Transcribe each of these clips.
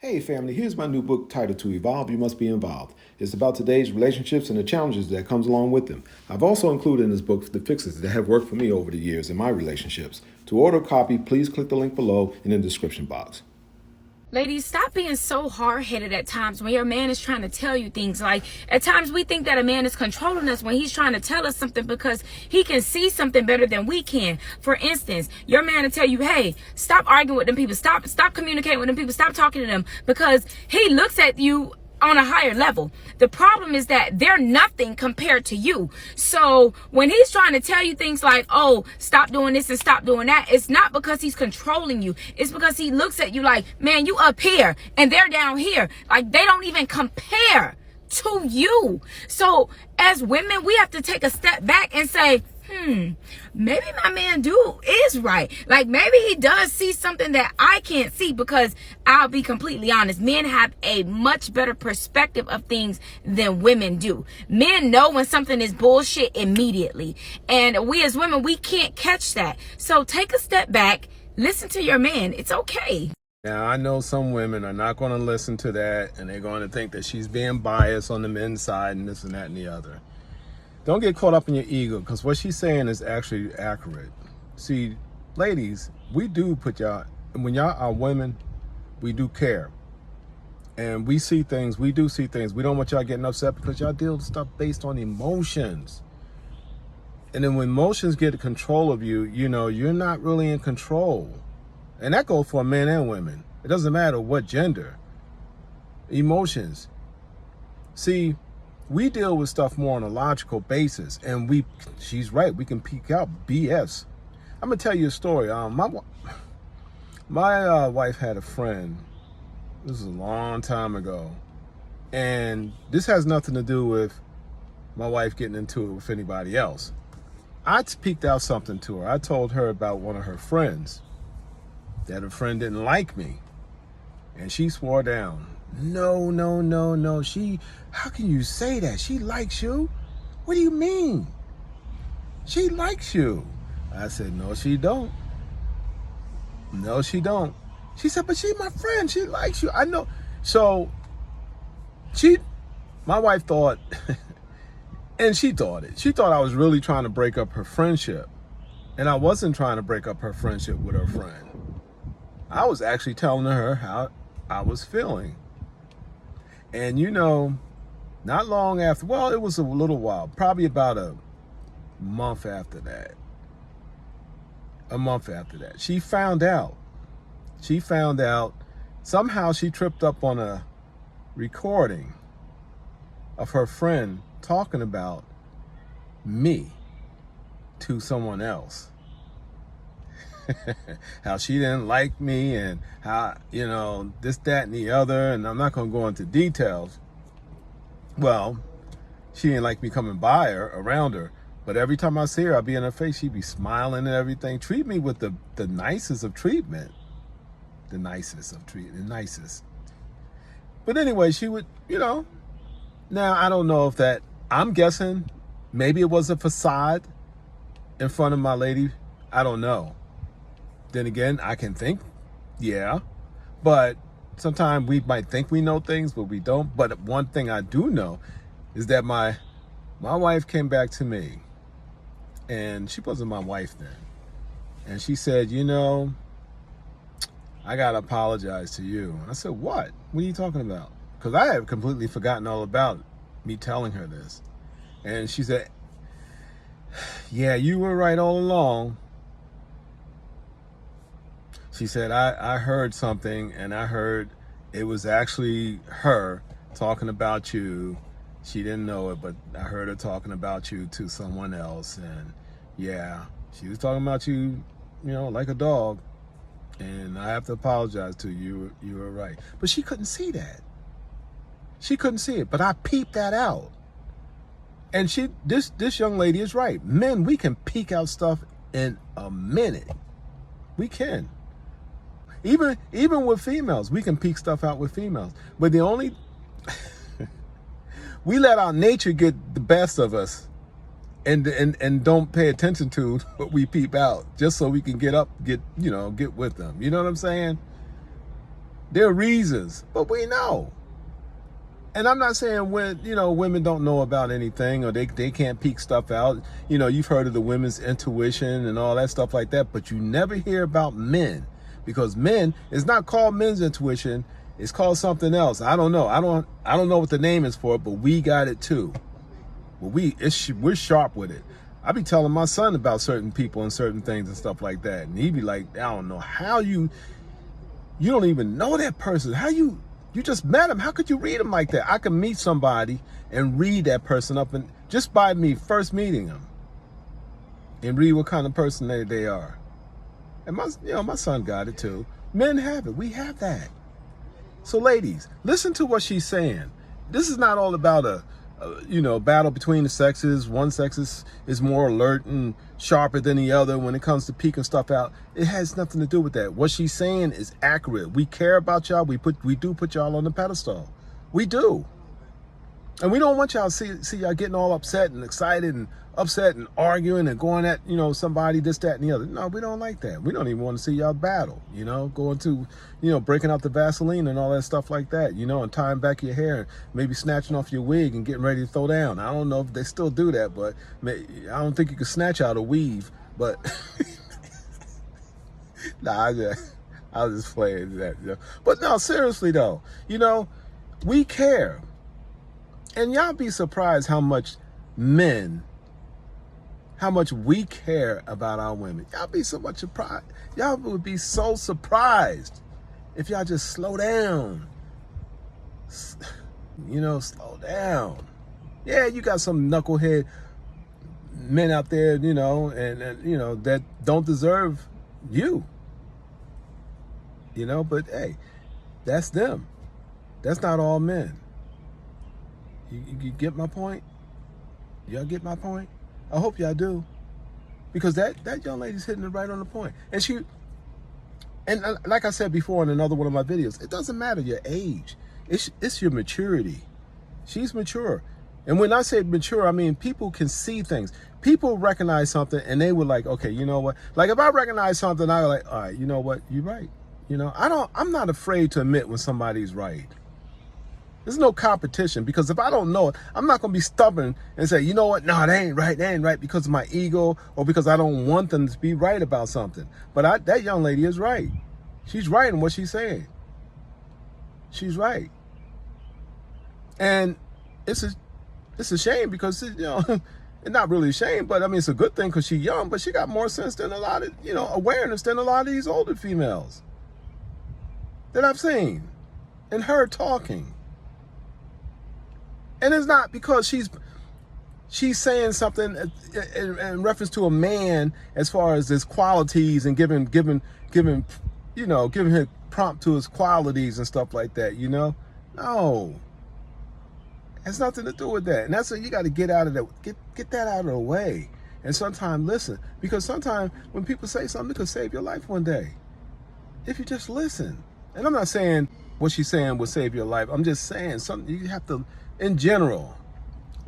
Hey family, here's my new book titled To Evolve, You Must Be Involved. It's about today's relationships and the challenges that comes along with them. I've also included in this book the fixes that have worked for me over the years in my relationships. To order a copy, please click the link below in the description box. Ladies, stop being so hard-headed at times when your man is trying to tell you things. Like, at times we think that a man is controlling us when he's trying to tell us something because he can see something better than we can. For instance, your man will tell you, hey, stop arguing with them people. Stop communicating with them people. Stop talking to them, because he looks at you on a higher level. The problem is that they're nothing compared to you. So when he's trying to tell you things like, oh, stop doing this and stop doing that, it's not because he's controlling you. It's because he looks at you like, man, you up here and they're down here. Like, they don't even compare to you. So as women, we have to take a step back and say, maybe my man is right. Like, maybe he does see something that I can't see, because I'll be completely honest, men have a much better perspective of things than women do. Men know when something is bullshit immediately, and we as women, we can't catch that. So take a step back, listen to your man. It's okay. Now, I know some women are not going to listen to that, and they're going to think that she's being biased on the men's side and this and that and the other. Don't get caught up in your ego, because what she's saying is actually accurate. See, ladies, we do put y'all, when y'all are women, we do care. And we see things, we do see things. We don't want y'all getting upset because y'all deal with stuff based on emotions. And then when emotions get control of you, you know, you're not really in control. And that goes for men and women. It doesn't matter what gender. Emotions. See, we deal with stuff more on a logical basis, and she's right, we can peek out BS. I'm gonna tell you a story. My wife had a friend, this was a long time ago, and this has nothing to do with my wife getting into it with anybody else. I peeked out something to her. I told her about one of her friends, that her friend didn't like me, and she swore down. No. How can you say that? She likes you? What do you mean? She likes you. I said, no, she don't. No, she don't. She said, but she's my friend. She likes you. I know. So my wife thought, and she thought it. She thought I was really trying to break up her friendship. And I wasn't trying to break up her friendship with her friend. I was actually telling her how I was feeling. And you know, not long after, well, it was a little while, probably about a month after that. She found out. Somehow she tripped up on a recording of her friend talking about me to someone else. How she didn't like me, and how, you know, this, that, and the other, and I'm not going to go into details. Well, she didn't like me coming by her, around her, but every time I see her, I'd be in her face, she'd be smiling and everything, treat me with the nicest of treatment. The nicest. But anyway, she would, you know, now I don't know if that, I'm guessing maybe it was a facade in front of my lady. I don't know. Then again, I can think, yeah, but sometimes we might think we know things, but we don't. But one thing I do know is that my wife came back to me, and she wasn't my wife then. And she said, you know, I got to apologize to you. And I said, what? What are you talking about? Because I had completely forgotten all about me telling her this. And she said, yeah, you were right all along. She said, I heard something, and I heard it was actually her talking about you. She didn't know it, but I heard her talking about you to someone else. And yeah, she was talking about you, you know, like a dog. And I have to apologize to you. You were right. But she couldn't see that. She couldn't see it, but I peeped that out. And this young lady is right. Men, we can peek out stuff in a minute. We can. Even with females, we can peek stuff out with females. But the only, we let our nature get the best of us, and don't pay attention to what we peep out, just so we can get with them. You know what I'm saying? There are reasons, but we know. And I'm not saying women don't know about anything or they can't peek stuff out. You've heard of the women's intuition and all that stuff like that, but you never hear about men, because men, it's not called men's intuition. It's called something else. I don't know. I don't know what the name is for it, but we got it too. But we're sharp with it. I be telling my son about certain people and certain things and stuff like that, and he be like, I don't know how you don't even know that person. How you just met him. How could you read him like that? I can meet somebody and read that person up, and just by me first meeting them, and read what kind of person they are. And my son got it too. Men have it. We have that. So ladies, listen to what she's saying. This is not all about a battle between the sexes. One sex is more alert and sharper than the other when it comes to peeking stuff out. It has nothing to do with that. What she's saying is accurate. We care about y'all. We do put y'all on the pedestal. We do. And we don't want y'all to see y'all getting all upset and excited and upset and arguing and going at, somebody, this, that, and the other. No, we don't like that. We don't even want to see y'all battle, going to, breaking out the Vaseline and all that stuff like that, and tying back your hair and maybe snatching off your wig and getting ready to throw down. I don't know if they still do that, but I don't think you can snatch out a weave, but nah, I was just playing that. But no, seriously though, we care. And y'all be surprised how much we care about our women. Y'all be so much surprised. Y'all would be so surprised if y'all just slow down. Slow down. Yeah, you got some knucklehead men out there, and that don't deserve you. But hey, that's them. That's not all men. You get my point? Y'all get my point? I hope y'all do. Because that young lady's hitting it right on the point. And like I said before in another one of my videos, it doesn't matter your age. It's your maturity. She's mature. And when I say mature, I mean people can see things. People recognize something and they were like, okay, you know what? Like if I recognize something, I was like, all right, you know what? You're right. I'm not afraid to admit when somebody's right. There's no competition, because if I don't know it, I'm not going to be stubborn and say, you know what? No, that ain't right because of my ego or because I don't want them to be right about something. But that young lady is right. She's right in what she's saying. She's right. And it's a shame because, it's not really a shame, but I mean, it's a good thing because she's young, but she got more sense than a lot of, awareness than a lot of these older females that I've seen and heard talking. And it's not because she's saying something in reference to a man as far as his qualities and giving him prompt to his qualities and stuff like that, No. It has nothing to do with that. And that's what you got to get out of that. Get that out of the way. And sometimes listen, because sometimes when people say something, it could save your life one day. If you just listen. And I'm not saying what she's saying will save your life. I'm just saying something you have to, in general,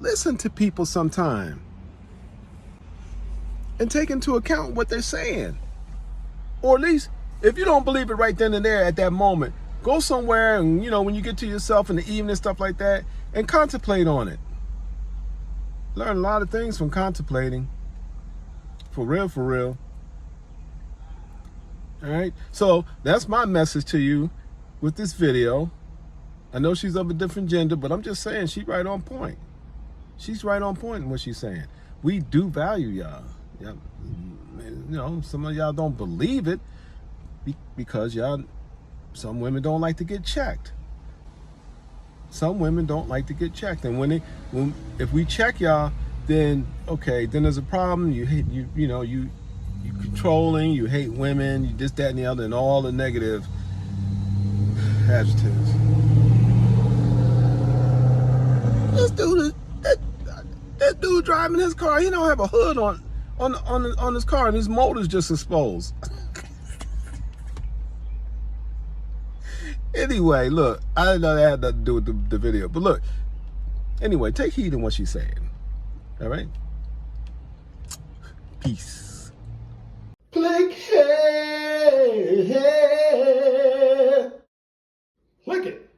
listen to people sometime and take into account what they're saying. Or at least, if you don't believe it right then and there at that moment, go somewhere and, when you get to yourself in the evening, stuff like that, and contemplate on it. Learn a lot of things from contemplating. For real, for real. All right? So that's my message to you with this video. I know she's of a different gender, but I'm just saying she's right on point. She's right on point in what she's saying. We do value y'all. Some of y'all don't believe it because some women don't like to get checked. Some women don't like to get checked, and if we check y'all, then okay, then there's a problem. You hate you controlling. You hate women. You this, that, and the other, and all the negative adjectives. This dude, that dude driving his car, he don't have a hood on his car, and his motor's just exposed. Anyway, look, I didn't know that had nothing to do with the video, but look. Anyway, take heed in what she's saying. All right? Peace. Click here. Click it.